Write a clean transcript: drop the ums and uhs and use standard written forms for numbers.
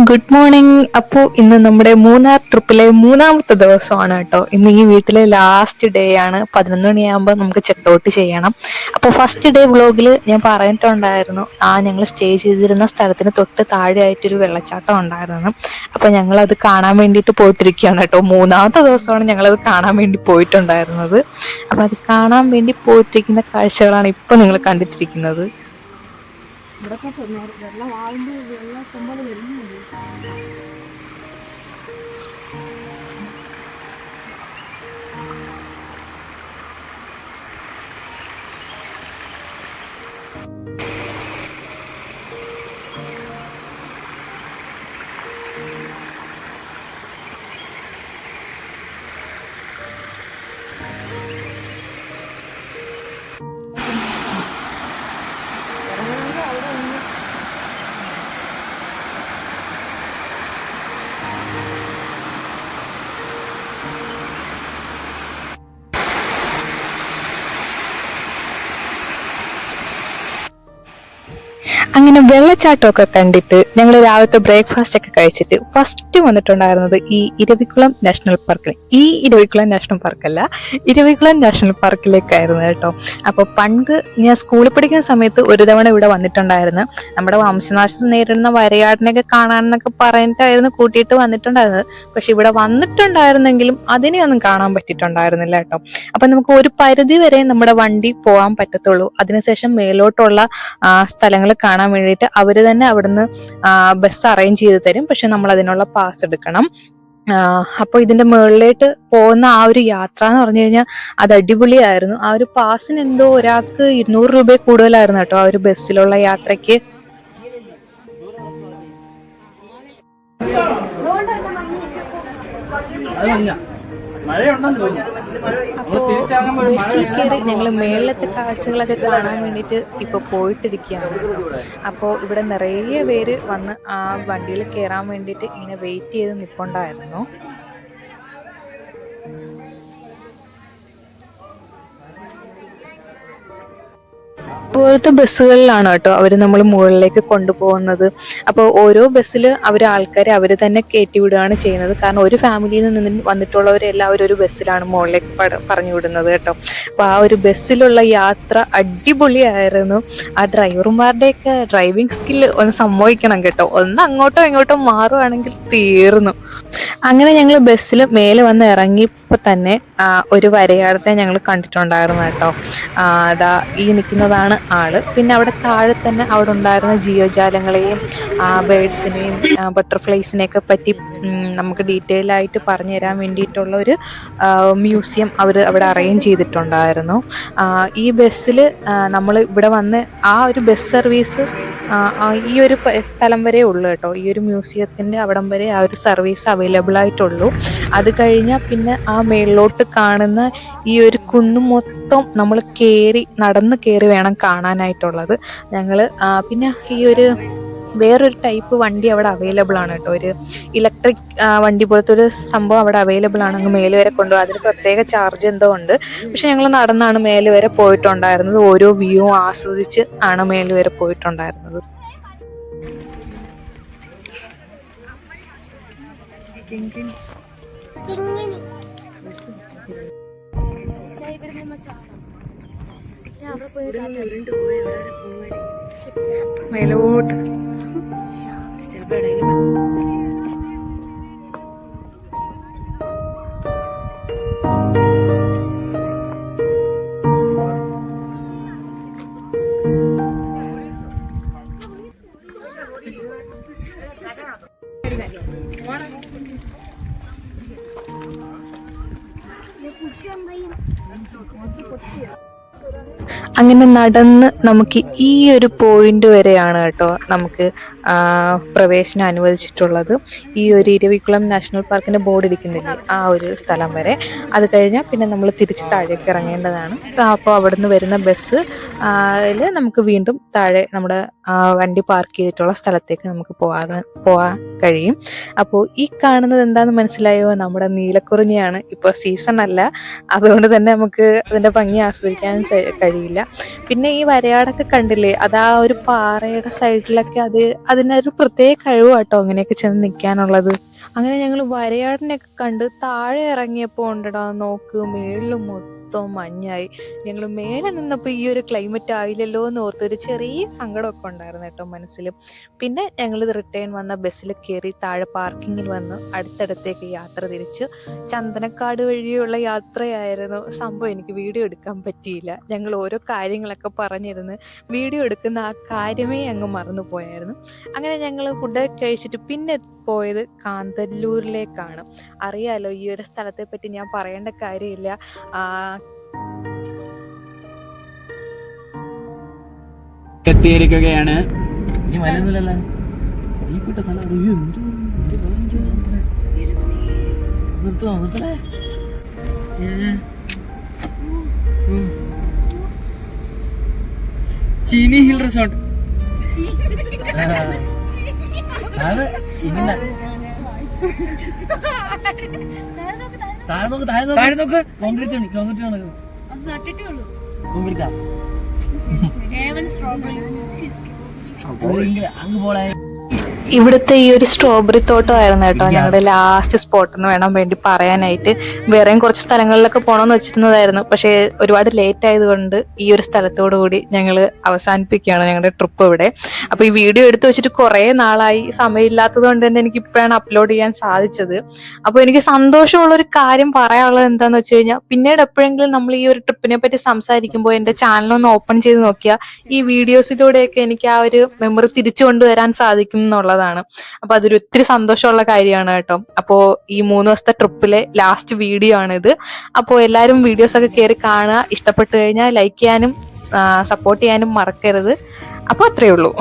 Good morning. അപ്പോൾ ഇന്ന് നമ്മുടെ മൂന്നാർ ട്രിപ്പിലെ മൂന്നാമത്തെ ദിവസമാണ് കേട്ടോ. ഇന്ന് ഈ വീട്ടിലെ ലാസ്റ്റ് ഡേ ആണ്. 11 മണിയാകുമ്പോൾ നമുക്ക് ചെക്കൗട്ട് ചെയ്യണം. അപ്പോൾ ഫസ്റ്റ് ഡേ വ്ളോഗിൽ ഞാൻ പറഞ്ഞിട്ടുണ്ടായിരുന്നു, ഞങ്ങൾ സ്റ്റേ ചെയ്തിരുന്ന സ്ഥലത്തിന് തൊട്ട് താഴെയായിട്ടൊരു വെള്ളച്ചാട്ടം ഉണ്ടായിരുന്നു. അപ്പോൾ ഞങ്ങൾ അത് കാണാൻ വേണ്ടിയിട്ട് പോയിട്ടിരിക്കുകയാണ് കേട്ടോ. മൂന്നാമത്തെ ദിവസമാണ് ഞങ്ങളത് കാണാൻ വേണ്ടി പോയിട്ടുണ്ടായിരുന്നത്. അപ്പോൾ അത് കാണാൻ വേണ്ടി പോയിട്ടിരിക്കുന്ന കാഴ്ചകളാണ് ഇപ്പോൾ നിങ്ങൾ കണ്ടിട്ടിരിക്കുന്നത്. അങ്ങനെ വെള്ളച്ചാട്ടമൊക്കെ കണ്ടിട്ട് ഞങ്ങൾ രാവിലത്തെ ബ്രേക്ക്ഫാസ്റ്റ് ഒക്കെ കഴിച്ചിട്ട് ഫസ്റ്റ് വന്നിട്ടുണ്ടായിരുന്നത് ഈ ഇരവികുളം നാഷണൽ പാർക്കിൽ. ഈ ഇരവികുളം നാഷണൽ പാർക്കല്ല, ഇരവികുളം നാഷണൽ പാർക്കിലേക്കായിരുന്നു കേട്ടോ. അപ്പോൾ പണ്ട് ഞാൻ സ്കൂളിൽ പഠിക്കുന്ന സമയത്ത് ഒരു തവണ ഇവിടെ വന്നിട്ടുണ്ടായിരുന്നു. നമ്മുടെ വംശനാശം നേരിടുന്ന വരയാടിനെയൊക്കെ കാണാനെന്നൊക്കെ പറഞ്ഞിട്ടായിരുന്നു കൂട്ടിയിട്ട് വന്നിട്ടുണ്ടായിരുന്നത്. പക്ഷെ ഇവിടെ വന്നിട്ടുണ്ടായിരുന്നെങ്കിലും അതിനെയൊന്നും കാണാൻ പറ്റിയിട്ടുണ്ടായിരുന്നില്ല കേട്ടോ. അപ്പൊ നമുക്ക് ഒരു പരിധി വരെ നമ്മുടെ വണ്ടി പോകാൻ പറ്റത്തുള്ളൂ. അതിനുശേഷം മേലോട്ടുള്ള സ്ഥലങ്ങൾ കാണാൻ വേണ്ടിയിട്ട് അവര് തന്നെ അവിടുന്ന് ബസ് അറേഞ്ച് ചെയ്ത് തരും. പക്ഷെ നമ്മൾ അതിനുള്ള പാസ് എടുക്കണം. അപ്പോൾ ഇതിന്റെ മുകളിലേക്ക് പോകുന്ന ആ ഒരു യാത്ര എന്ന് പറഞ്ഞു കഴിഞ്ഞാൽ അത് അടിപൊളിയായിരുന്നു. ആ ഒരു പാസിന് എന്തോ ഒരാൾക്ക് 200 രൂപ കൂടുതലായിരുന്നു കേട്ടോ ആ ഒരു ബസ്സിലുള്ള യാത്രയ്ക്ക്. അപ്പോൾ ബസ്സിൽ കയറി ഞങ്ങൾ മേളിലത്തെ കാഴ്ചകളൊക്കെ കാണാൻ വേണ്ടിയിട്ട് ഇപ്പോൾ പോയിട്ടിരിക്കുകയാണ്. അപ്പോൾ ഇവിടെ നിറയെ പേര് വന്ന് ആ വണ്ടിയിൽ കയറാൻ വേണ്ടിയിട്ട് ഇങ്ങനെ വെയിറ്റ് ചെയ്ത് നിൽപ്പുണ്ടായിരുന്നു. ഇതുപോലത്തെ ബസ്സുകളിലാണ് കേട്ടോ അവർ നമ്മൾ മുകളിലേക്ക് കൊണ്ടുപോകുന്നത്. അപ്പോൾ ഓരോ ബസ്സിൽ ആൾക്കാരെ അവർ തന്നെ കയറ്റി വിടുകയാണ് ചെയ്യുന്നത്. കാരണം ഒരു ഫാമിലിയിൽ നിന്ന് വന്നിട്ടുള്ളവരെല്ലാവരും ഒരു ബസ്സിലാണ് മുകളിലേക്ക് പറഞ്ഞു വിടുന്നത് കേട്ടോ. അപ്പോൾ ആ ഒരു ബസ്സിലുള്ള യാത്ര അടിപൊളിയായിരുന്നു. ആ ഡ്രൈവർമാരുടെയൊക്കെ ഡ്രൈവിംഗ് സ്കില്ല് ഒന്ന് സമ്മതിക്കണം കേട്ടോ. ഒന്ന് അങ്ങോട്ടോ ഇങ്ങോട്ടോ മാറുവാണെങ്കിൽ തീർന്നു. അങ്ങനെ ഞങ്ങൾ ബസ്സിൽ മേലെ വന്ന് ഇറങ്ങിയപ്പോൾ തന്നെ ഒരു വരയാടിനെ ഞങ്ങൾ കണ്ടിട്ടുണ്ടായിരുന്നു കേട്ടോ. അതാ ഈ നിൽക്കുന്നതാണ് ആള്. പിന്നെ അവിടെ താഴെ തന്നെ അവിടെ ഉണ്ടായിരുന്ന ജീവജാലങ്ങളെയും ബേഡ്സിനെയും ബട്ടർഫ്ലൈസിനെയൊക്കെ പറ്റി നമുക്ക് ഡീറ്റെയിൽ ആയിട്ട് പറഞ്ഞു തരാൻ വേണ്ടിയിട്ടുള്ള ഒരു മ്യൂസിയം അവർ അവിടെ അറേഞ്ച് ചെയ്തിട്ടുണ്ടായിരുന്നു. ഈ ബസ്സിൽ നമ്മൾ ഇവിടെ വന്ന് ആ ഒരു ബസ് സർവീസ് ഈ ഒരു സ്ഥലം വരെ ഉള്ളു കേട്ടോ. ഈ ഒരു മ്യൂസിയത്തിൻ്റെ അവിടം വരെ ആ ഒരു സർവീസ് അവൈലബിൾ ആയിട്ടുള്ളൂ. അത് കഴിഞ്ഞാൽ പിന്നെ ആ മേളിലോട്ട് കാണുന്ന ഈ ഒരു കുന്നു മൊത്തം നമ്മൾ നടന്ന് കയറി വേണം കാണാനായിട്ടുള്ളത്. ഞങ്ങൾ പിന്നെ ഈ ഒരു വേറൊരു ടൈപ്പ് വണ്ടി അവിടെ അവൈലബിൾ ആണ് കേട്ടോ. ഒരു ഇലക്ട്രിക് വണ്ടി പോലത്തെ ഒരു സംഭവം അവിടെ അവൈലബിൾ ആണ്. അങ്ങ് മേലെ വരെ കൊണ്ടുപോകും. അതിന് പ്രത്യേക ചാർജ് എന്തോ ഉണ്ട്. പക്ഷെ ഞങ്ങൾ നടന്നാണ് മേലെ വരെ പോയിട്ടുണ്ടായിരുന്നത്. ഓരോ വ്യൂവും ആസ്വദിച്ച് ആണ് മേലെ വരെ പോയിട്ടുണ്ടായിരുന്നത്. മേലോട്ട് അങ്ങനെ നടന്ന് നമുക്ക് ഈ ഒരു പോയിന്റ് വരെയാണ് കേട്ടോ നമുക്ക് പ്രവേശനം അനുവദിച്ചിട്ടുള്ളത്. ഈ ഒരു ഇരവികുളം നാഷണൽ പാർക്കിന്റെ ബോർഡ് ഇരിക്കുന്നില്ല ആ ഒരു സ്ഥലം വരെ. അത് കഴിഞ്ഞാൽ പിന്നെ നമ്മൾ തിരിച്ച് താഴേക്ക് ഇറങ്ങേണ്ടതാണ്. അപ്പോൾ അവിടുന്ന് വരുന്ന ബസ് നമുക്ക് വീണ്ടും താഴെ നമ്മുടെ വണ്ടി പാർക്ക് ചെയ്തിട്ടുള്ള സ്ഥലത്തേക്ക് നമുക്ക് പോകാൻ കഴിയും. അപ്പോൾ ഈ കാണുന്നത് എന്താണെന്ന് മനസ്സിലായോ? നമ്മുടെ നീലക്കുറിഞ്ഞിയാണ്. ഇപ്പോൾ സീസൺ അല്ല, അതുകൊണ്ട് തന്നെ നമുക്ക് അതിൻ്റെ ഭംഗി ആസ്വദിക്കാൻ കഴിയില്ല. പിന്നെ ഈ വരയാടൊക്കെ കണ്ടില്ലേ, അത് ആ ഒരു പാറയുടെ സൈഡിലൊക്കെ അതിനൊരു പ്രത്യേക കഴിവാട്ടോ അങ്ങനെയൊക്കെ ചെന്ന് നിൽക്കാനുള്ളത്. അങ്ങനെ ഞങ്ങൾ വരയാടിനെയൊക്കെ കണ്ട് താഴെ ഇറങ്ങിയപ്പോൾ ഉണ്ടടാ നോക്ക് മേളിൽ മൊത്തം മഞ്ഞായി. ഞങ്ങൾ മേലെ നിന്നപ്പോൾ ഈ ഒരു ക്ലൈമറ്റ് ആയില്ലല്ലോ എന്ന് ഓർത്തൊരു ചെറിയ സങ്കടമൊക്കെ ഉണ്ടായിരുന്നു കേട്ടോ മനസ്സിൽ. പിന്നെ ഞങ്ങൾ റിട്ടേൺ വന്ന ബസ്സിൽ കയറി താഴെ പാർക്കിങ്ങിൽ വന്ന് അടുത്തടുത്തേക്ക് യാത്ര തിരിച്ച്. ചന്ദനക്കാട് വഴിയുള്ള യാത്രയായിരുന്നു സംഭവം. എനിക്ക് വീഡിയോ എടുക്കാൻ പറ്റിയില്ല. ഞങ്ങൾ ഓരോ കാര്യങ്ങളൊക്കെ പറഞ്ഞിരുന്ന് വീഡിയോ എടുക്കുന്ന ആ കാര്യമേ അങ്ങ് മറന്നുപോയായിരുന്നു. അങ്ങനെ ഞങ്ങൾ ഫുഡൊക്കെ കഴിച്ചിട്ട് പിന്നെ പോയത് കാന്തല്ലൂരിലേക്കാണ്. അറിയാലോ ഈ ഒരു സ്ഥലത്തെ പറ്റി ഞാൻ പറയേണ്ട കാര്യമില്ല. എത്തിയിരിക്കുകയാണ്. ഇനി മലയൊന്നുമില്ലല്ലോ. ചീനി ഹിൽ റിസോർട്ട് അത് താഴെ നോക്ക്. കോൺക്രീറ്റ് കോൺക്രീറ്റാ അങ്ങ് പോളെ. ഇവിടുത്തെ ഈ ഒരു സ്ട്രോബെറി തോട്ടമായിരുന്നു കേട്ടോ ഞങ്ങളുടെ ലാസ്റ്റ് സ്പോട്ട് എന്ന് വേണം വേണ്ടി പറയാനായിട്ട്. വേറെയും കുറച്ച് സ്ഥലങ്ങളിലൊക്കെ പോകണമെന്ന് വെച്ചിരുന്നതായിരുന്നു. പക്ഷേ ഒരുപാട് ലേറ്റ് ആയതുകൊണ്ട് ഈ ഒരു സ്ഥലത്തോടു കൂടി ഞങ്ങൾ അവസാനിപ്പിക്കുകയാണ് ഞങ്ങളുടെ ട്രിപ്പ് ഇവിടെ. അപ്പോൾ ഈ വീഡിയോ എടുത്തു വെച്ചിട്ട് കുറേ നാളായി. സമയമില്ലാത്തത് കൊണ്ട് തന്നെ എനിക്ക് ഇപ്പോഴാണ് അപ്ലോഡ് ചെയ്യാൻ സാധിച്ചത്. അപ്പോൾ എനിക്ക് സന്തോഷമുള്ളൊരു കാര്യം പറയാനുള്ളത് എന്താണെന്ന് വെച്ച് കഴിഞ്ഞാൽ, പിന്നീട് എപ്പോഴെങ്കിലും നമ്മൾ ഈ ഒരു ട്രിപ്പിനെ പറ്റി സംസാരിക്കുമ്പോൾ എൻ്റെ ചാനലൊന്ന് ഓപ്പൺ ചെയ്ത് നോക്കിയാൽ ഈ വീഡിയോസിലൂടെയൊക്കെ എനിക്ക് ആ ഒരു മെമ്മറി തിരിച്ചു കൊണ്ടുവരാൻ സാധിക്കും എന്നുള്ളതാണ്. അപ്പൊ അതൊരു ഒത്തിരി സന്തോഷമുള്ള കാര്യമാണ് കേട്ടോ. അപ്പോൾ ഈ 3 ദിവസത്തെ ട്രിപ്പിലെ ലാസ്റ്റ് വീഡിയോ ആണിത്. അപ്പോൾ എല്ലാവരും വീഡിയോസ് ഒക്കെ കയറി കാണുക. ഇഷ്ടപ്പെട്ടു കഴിഞ്ഞാൽ ലൈക്ക് ചെയ്യാനും സപ്പോർട്ട് ചെയ്യാനും മറക്കരുത്. അപ്പോൾ അത്രയേ ഉള്ളൂ.